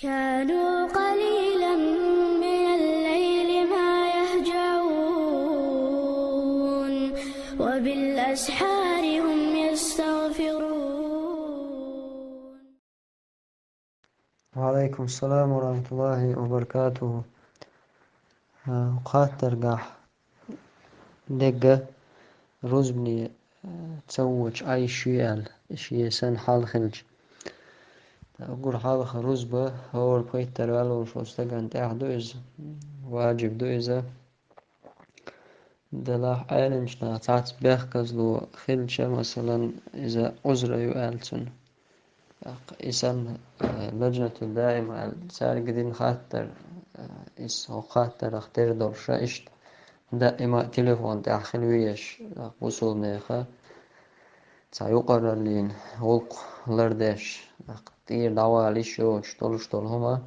كانوا قليلا من الليل ما يهجعون وبالأسحار هم يستغفرون. وعليكم السلام ورحمة الله وبركاته. قاتر قاح دقة رزبني تسوج أي شيء سن حال خلج أقول حال خرزبة هو البيت ترال وشوستقان تأحدو إز واجب دو إذا دلاح عالمشنا تعت بيخكز لو خلشة مثلا إذا عذر يؤالتن إسان لجنة الدائمة سارقدين خاطر إس هو خاطر اختار دورشة إشت دائما تليفون تأخل ويش وصول نيخا سيقرر لين ولق لردش تير دعوة ليشو شتول هما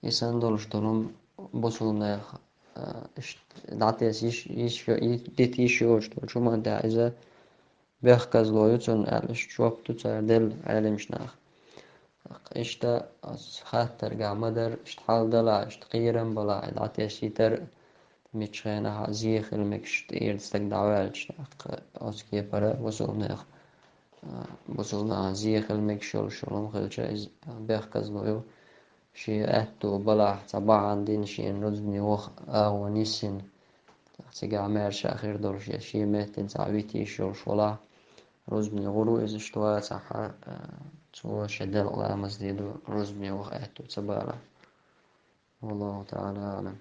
إسان دولشتولهم بوصول نيخا إشت دعتيس ديت يشو شتول شو ما دا إذا بيخكز لو يتون ألش شوق تتسار دل علمشناخ إشتا خاطر قامدر إشت حال دلا إشت قيرم بلا دعتيس يتر ميتشينا زيخ المكشت إيرتستك دعوالش أسكي برا وصلنا زيخ المكشول شلون خلشة إز بيخكز لو شي أهتو بلا صباح عندين شي نرزني وخ ونيسين تيجا مارش آخر دور شي مهتن سعبيتي شول شولا رزبني غرو إز اشتوا صح تو شدل على مسجد رزبني وخ أهتو تبارا والله تعالى أعلم.